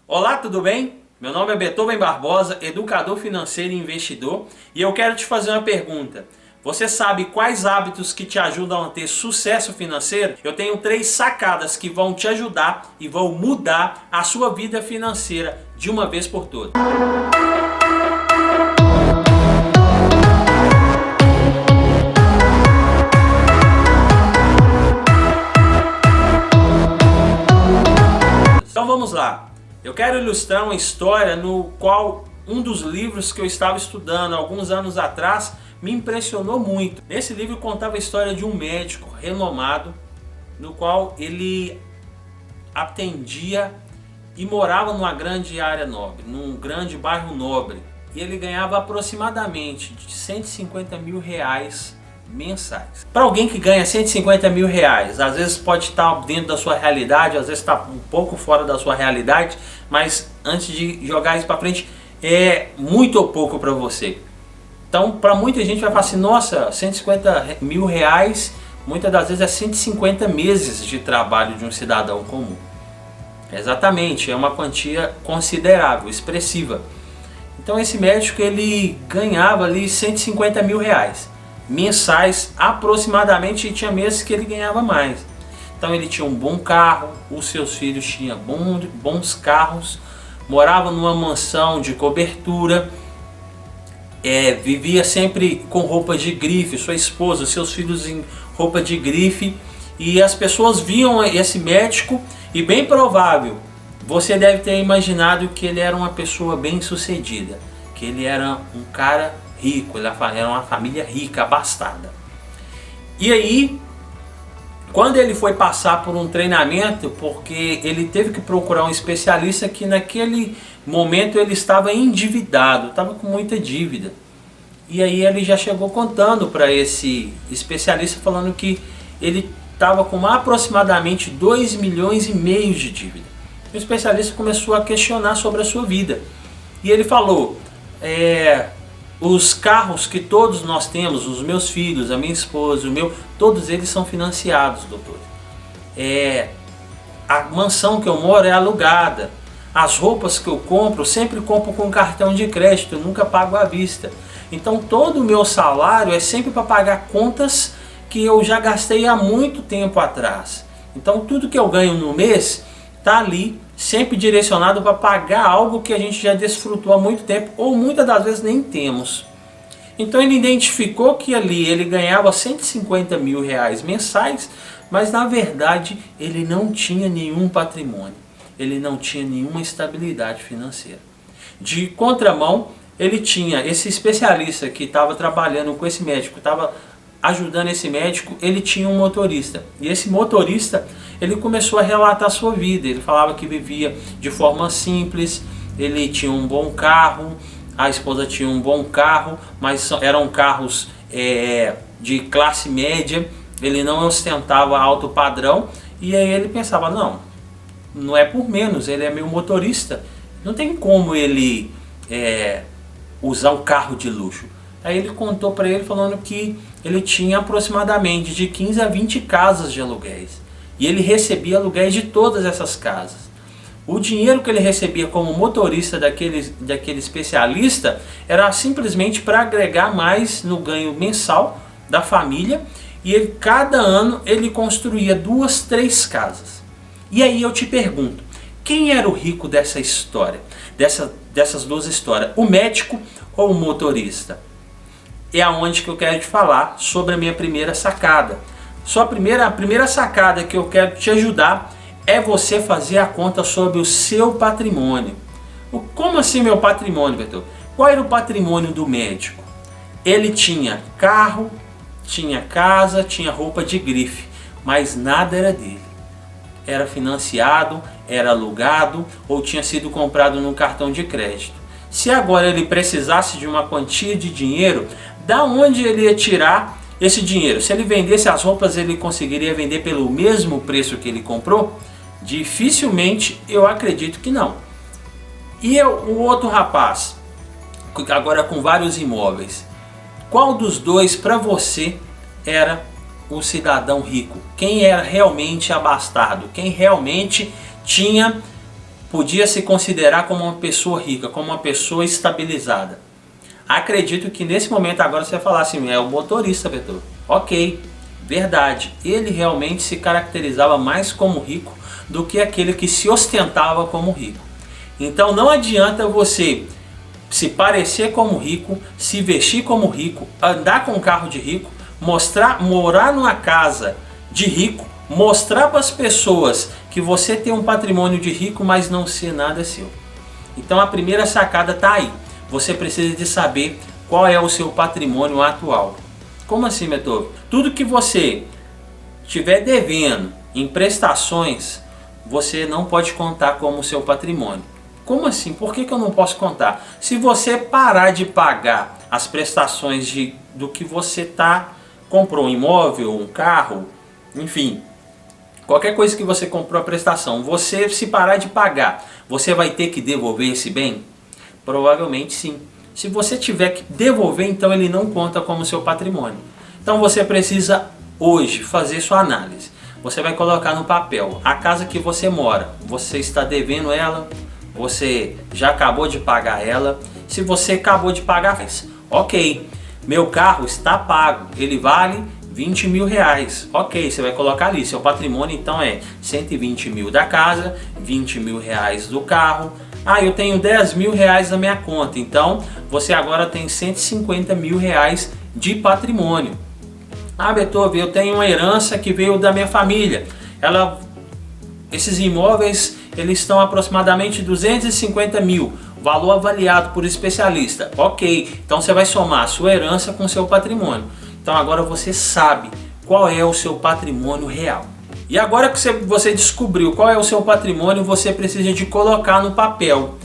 Olá, tudo bem? Meu nome é Beethoven Barbosa, educador financeiro e investidor, e eu quero te fazer uma pergunta. Você sabe quais hábitos que te ajudam a ter sucesso financeiro? Eu tenho 3 sacadas que vão te ajudar e vão mudar a sua vida financeira de uma vez por todas. Então vamos lá. Eu quero ilustrar uma história no qual um dos livros que eu estava estudando alguns anos atrás me impressionou muito. Nesse livro contava a história de um médico renomado, no qual ele atendia e morava numa grande área nobre, num grande bairro nobre. E ele ganhava aproximadamente de 150 mil reais mensais. Para alguém que ganha 150 mil reais, às vezes pode estar dentro da sua realidade, às vezes está um pouco fora da sua realidade, mas antes de jogar isso para frente, é muito ou pouco para você. Então, para muita gente vai falar assim, nossa, 150 mil reais, muitas das vezes é 150 meses de trabalho de um cidadão comum. Exatamente, é uma quantia considerável, expressiva. Então esse médico ele ganhava ali 150 mil reais mensais aproximadamente, e tinha meses que ele ganhava mais. Então ele tinha um bom carro, os seus filhos tinham bons carros, morava numa mansão de cobertura, vivia sempre com roupa de grife, sua esposa, seus filhos em roupa de grife, e as pessoas viam esse médico, e bem provável, você deve ter imaginado que ele era uma pessoa bem sucedida, que ele era um cara rico, ele era uma família rica, abastada. E aí, quando ele foi passar por um treinamento, porque ele teve que procurar um especialista que naquele momento ele estava endividado, estava com muita dívida. E aí ele já chegou contando para esse especialista, falando que ele estava com aproximadamente 2,5 milhões de dívida. O especialista começou a questionar sobre a sua vida. E ele falou, os carros que todos nós temos, os meus filhos, a minha esposa, todos eles são financiados, doutor. A mansão que eu moro é alugada. As roupas que eu compro, sempre compro com cartão de crédito, eu nunca pago à vista. Então todo o meu salário é sempre para pagar contas que eu já gastei há muito tempo atrás. Então tudo que eu ganho no mês está ali, sempre direcionado para pagar algo que a gente já desfrutou há muito tempo, ou muitas das vezes nem temos. Então ele identificou que ali ele ganhava 150 mil reais mensais, mas na verdade ele não tinha nenhum patrimônio, ele não tinha nenhuma estabilidade financeira. De contramão, ele tinha esse especialista que estava trabalhando com esse médico, estava ajudando esse médico, ele tinha um motorista. E esse motorista, ele começou a relatar a sua vida. Ele falava que vivia de forma simples, ele tinha um bom carro, a esposa tinha um bom carro, mas eram carros de classe média, ele não ostentava alto padrão. E aí ele pensava, não é por menos, ele é meu motorista, não tem como ele usar um carro de luxo. Aí ele contou para ele falando que ele tinha aproximadamente de 15 a 20 casas de aluguéis. E ele recebia aluguéis de todas essas casas. O dinheiro que ele recebia como motorista daquele especialista era simplesmente para agregar mais no ganho mensal da família. E ele, cada ano ele construía 2, 3 casas. E aí eu te pergunto, quem era o rico dessa história? Dessas duas histórias, o médico ou o motorista? É aonde que eu quero te falar sobre a minha primeira sacada. A primeira sacada que eu quero te ajudar é você fazer a conta sobre o seu patrimônio. Como assim meu patrimônio, Beto? Qual era o patrimônio do médico? Ele tinha carro, tinha casa, tinha roupa de grife, mas nada era dele. Era financiado, era alugado ou tinha sido comprado no cartão de crédito. Se agora ele precisasse de uma quantia de dinheiro, da onde ele ia tirar esse dinheiro? Se ele vendesse as roupas, ele conseguiria vender pelo mesmo preço que ele comprou? Dificilmente, eu acredito que não. E o outro rapaz, agora com vários imóveis, qual dos dois para você era o cidadão rico? Quem era realmente abastado? Quem realmente tinha podia se considerar como uma pessoa rica, como uma pessoa estabilizada. Acredito que nesse momento agora você vai falar assim, é o motorista, Beethoven. Ok, verdade, ele realmente se caracterizava mais como rico do que aquele que se ostentava como rico. Então não adianta você se parecer como rico, se vestir como rico, andar com um carro de rico, morar numa casa de rico, mostrar para as pessoas que você tem um patrimônio de rico, mas não ser nada seu. Então a primeira sacada está aí. Você precisa de saber qual é o seu patrimônio atual. Como assim, Beethoven? Tudo que você estiver devendo em prestações, você não pode contar como seu patrimônio. Como assim? Por que eu não posso contar? Se você parar de pagar as prestações do que você comprou, um imóvel, um carro, enfim, qualquer coisa que você comprou a prestação, você se parar de pagar, você vai ter que devolver esse bem? Provavelmente sim. Se você tiver que devolver, então ele não conta como seu patrimônio. Então você precisa hoje fazer sua análise. Você vai colocar no papel a casa que você mora, você está devendo ela, você já acabou de pagar ela. Se você acabou de pagar, ok, meu carro está pago, ele vale 20 mil reais. Ok, você vai colocar ali, seu patrimônio então é 120 mil da casa, 20 mil reais do carro. Ah, eu tenho 10 mil reais na minha conta, então você agora tem 150 mil reais de patrimônio. Ah, Beethoven, eu tenho uma herança que veio da minha família. Esses imóveis, eles estão aproximadamente 250 mil, valor avaliado por especialista. Ok, então você vai somar a sua herança com o seu patrimônio. Então agora você sabe qual é o seu patrimônio real. E agora que você descobriu qual é o seu patrimônio, você precisa de colocar no papel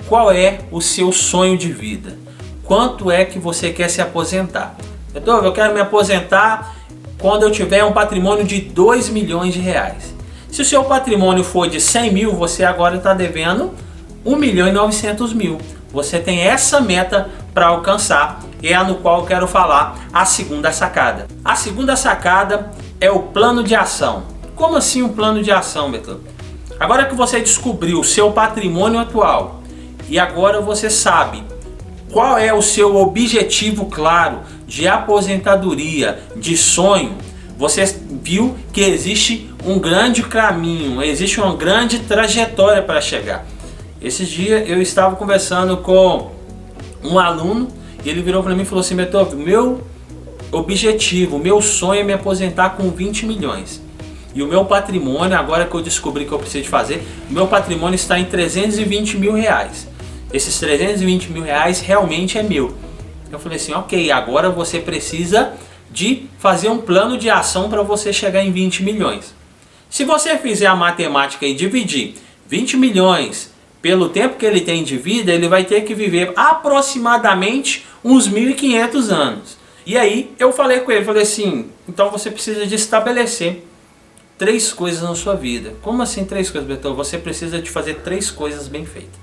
qual é o seu sonho de vida. Quanto é que você quer se aposentar? Beethoven, eu quero me aposentar quando eu tiver um patrimônio de 2 milhões de reais. Se o seu patrimônio for de 100 mil, você agora está devendo 1 milhão e 900 mil. Você tem essa meta para alcançar, e é no qual eu quero falar a segunda sacada. A segunda sacada é o plano de ação. Como assim um plano de ação, Beethoven? Agora que você descobriu o seu patrimônio atual e agora você sabe qual é o seu objetivo claro de aposentadoria, de sonho, você viu que existe um grande caminho, existe uma grande trajetória para chegar. Esses dias eu estava conversando com um aluno e ele virou para mim e falou assim, Beethoven, meu objetivo, meu sonho é me aposentar com 20 milhões. E o meu patrimônio, agora que eu descobri que eu preciso fazer, o meu patrimônio está em 320 mil reais. Esses 320 mil reais realmente é meu. Eu falei assim, ok, agora você precisa de fazer um plano de ação para você chegar em 20 milhões. Se você fizer a matemática e dividir 20 milhões pelo tempo que ele tem de vida, ele vai ter que viver aproximadamente uns 1.500 anos. E aí eu falei com ele, falei assim, então você precisa de estabelecer 3 coisas na sua vida. Como assim 3 coisas, Beethoven? Você precisa de fazer 3 coisas bem feitas.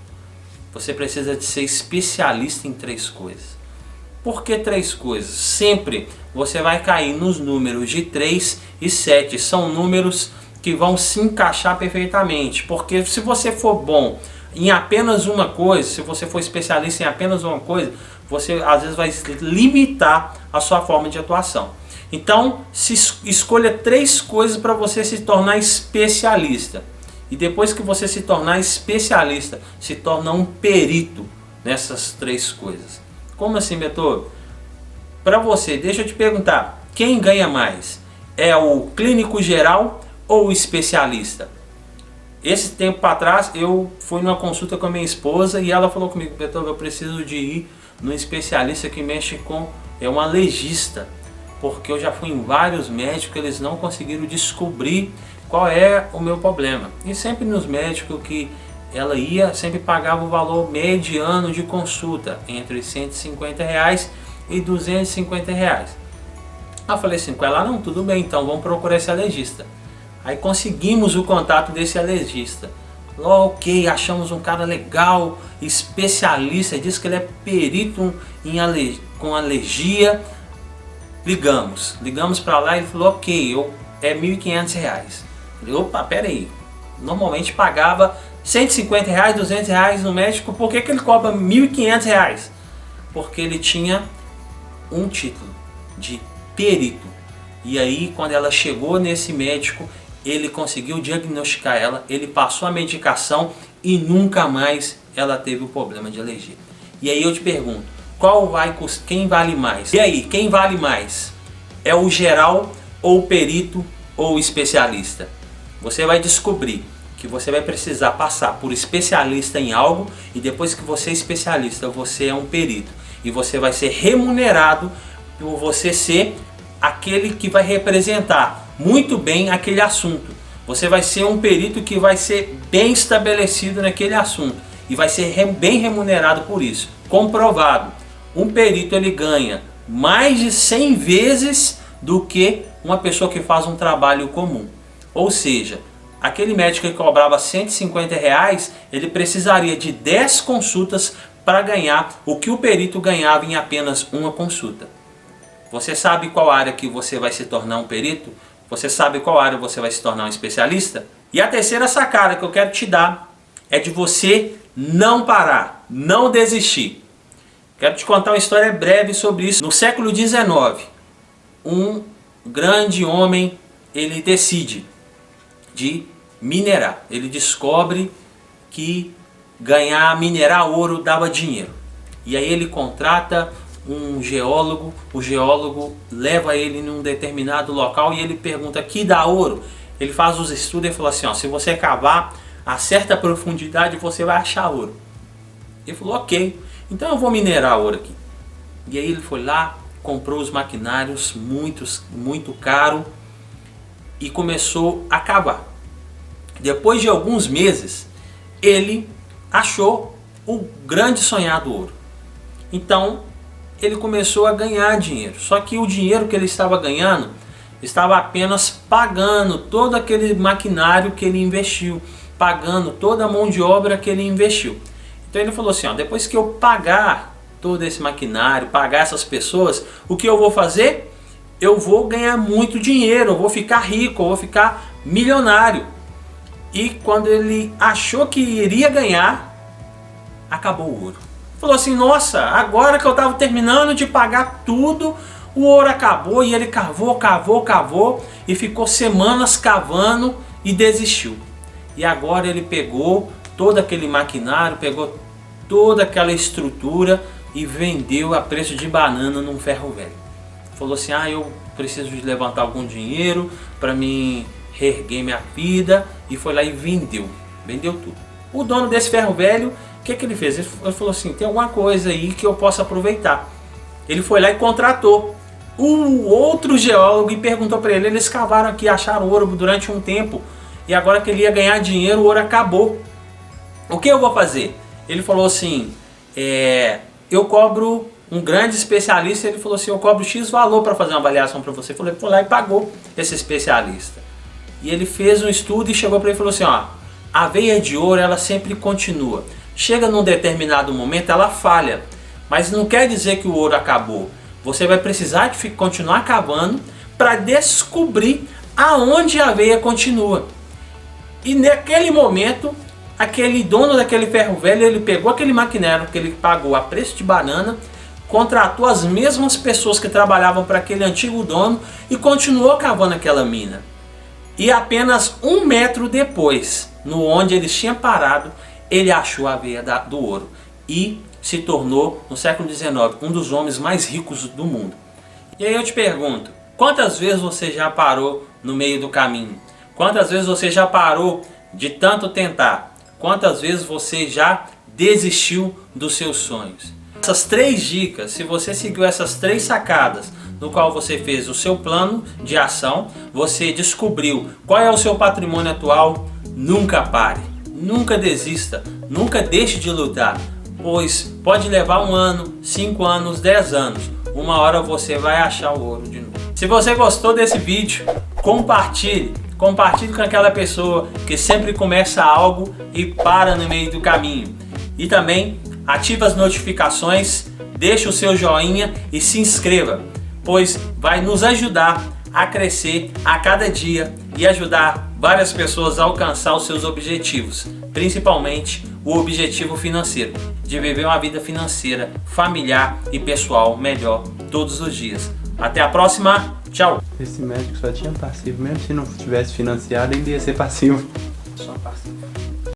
Você precisa de ser especialista em 3 coisas. Por que 3 coisas? Sempre você vai cair nos números de 3 e 7. São números que vão se encaixar perfeitamente. Porque se você for bom em apenas uma coisa, se você for especialista em apenas uma coisa, você às vezes vai limitar a sua forma de atuação. Então, escolha 3 coisas para você se tornar especialista. E depois que você se tornar especialista, se torna um perito nessas 3 coisas. Como assim, Beethoven? Para você, deixa eu te perguntar, quem ganha mais? É o clínico geral ou o especialista? Esse tempo atrás eu fui numa consulta com a minha esposa e ela falou comigo, Beethoven, eu preciso de ir num especialista que mexe com um alergista, porque eu já fui em vários médicos, eles não conseguiram descobrir qual é o meu problema. E sempre nos médicos que ela ia, sempre pagava o valor mediano de consulta, entre 150 reais e 250 reais. Eu falei assim com ela, não, tudo bem, então vamos procurar esse alergista. Aí conseguimos o contato desse alergista. Ok, achamos um cara legal, especialista, diz que ele é perito com alergia. Ligamos para lá e ele falou, ok, é R$ 1.500. Falei, opa, pera aí, normalmente pagava R$150, R$200 no médico, por que ele cobra R$1.500? Porque ele tinha um título de perito. E aí, quando ela chegou nesse médico, ele conseguiu diagnosticar ela, ele passou a medicação e nunca mais ela teve o problema de alergia. E aí eu te pergunto, quem vale mais? E aí, quem vale mais? É o geral ou o perito ou o especialista? Você vai descobrir que você vai precisar passar por especialista em algo, e depois que você é especialista, você é um perito. E você vai ser remunerado por você ser aquele que vai representar muito bem aquele assunto. Você vai ser um perito que vai ser bem estabelecido naquele assunto e vai ser bem remunerado por isso. Comprovado, um perito ele ganha mais de 100 vezes do que uma pessoa que faz um trabalho comum. Ou seja, aquele médico que cobrava R$150, ele precisaria de 10 consultas para ganhar o que o perito ganhava em apenas uma consulta. Você sabe qual área que você vai se tornar um perito? Você sabe qual área você vai se tornar um especialista? E a terceira sacada que eu quero te dar é de você não parar, não desistir. Quero te contar uma história breve sobre isso. No século XIX, um grande homem, ele decide de minerar. Ele descobre que minerar ouro dava dinheiro. E aí ele contrata um geólogo, o geólogo leva ele num determinado local e ele pergunta: que dá ouro? Ele faz os estudos e fala assim, ó, se você cavar a certa profundidade você vai achar ouro. Ele falou: ok, então eu vou minerar ouro aqui. E aí ele foi lá, comprou os maquinários muito caro e começou a cavar. Depois de alguns meses ele achou o grande sonhado ouro. Então ele começou a ganhar dinheiro, só que o dinheiro que ele estava ganhando estava apenas pagando todo aquele maquinário que ele investiu, pagando toda a mão de obra que ele investiu. Então ele falou assim, ó, depois que eu pagar todo esse maquinário, pagar essas pessoas, o que eu vou fazer? Eu vou ganhar muito dinheiro, eu vou ficar rico, eu vou ficar milionário. E quando ele achou que iria ganhar, acabou o ouro. Falou assim, nossa, agora que eu estava terminando de pagar tudo, o ouro acabou. E ele cavou e ficou semanas cavando e desistiu. E agora ele pegou todo aquele maquinário, pegou toda aquela estrutura e vendeu a preço de banana num ferro velho. Falou assim, eu preciso de levantar algum dinheiro para mim reerguer minha vida, e foi lá e vendeu tudo. O dono desse ferro velho, o que ele fez? Ele falou assim, tem alguma coisa aí que eu possa aproveitar. Ele foi lá e contratou um outro geólogo e perguntou para ele, eles cavaram aqui, acharam ouro durante um tempo, e agora que ele ia ganhar dinheiro, o ouro acabou. O que eu vou fazer? Ele falou assim, eu cobro um grande especialista. Ele falou assim, eu cobro X valor para fazer uma avaliação para você. Ele foi lá e pagou esse especialista. E ele fez um estudo e chegou para ele e falou assim, ó, a veia de ouro ela sempre continua. Chega num determinado momento, ela falha. Mas não quer dizer que o ouro acabou. Você vai precisar de continuar cavando para descobrir aonde a veia continua. E naquele momento, aquele dono daquele ferro velho, ele pegou aquele maquinário que ele pagou a preço de banana, contratou as mesmas pessoas que trabalhavam para aquele antigo dono e continuou cavando aquela mina. E apenas 1 metro depois, no onde ele tinha parado, ele achou a veia do ouro e se tornou, no século XIX, um dos homens mais ricos do mundo. E aí eu te pergunto, quantas vezes você já parou no meio do caminho? Quantas vezes você já parou de tanto tentar? Quantas vezes você já desistiu dos seus sonhos? Essas 3 dicas, se você seguiu essas 3 sacadas, no qual você fez o seu plano de ação, você descobriu qual é o seu patrimônio atual, nunca pare, nunca desista, nunca deixe de lutar, pois pode levar 1 ano, 5 anos, 10 anos, uma hora você vai achar o ouro de novo. Se você gostou desse vídeo, compartilhe com aquela pessoa que sempre começa algo e para no meio do caminho. E também ative as notificações, deixe o seu joinha e se inscreva, pois vai nos ajudar a crescer a cada dia e ajudar várias pessoas a alcançar os seus objetivos, principalmente o objetivo financeiro, de viver uma vida financeira, familiar e pessoal melhor todos os dias. Até a próxima, tchau! Esse médico só tinha passivo, mesmo se não tivesse financiado ainda ia ser passivo. Só passivo.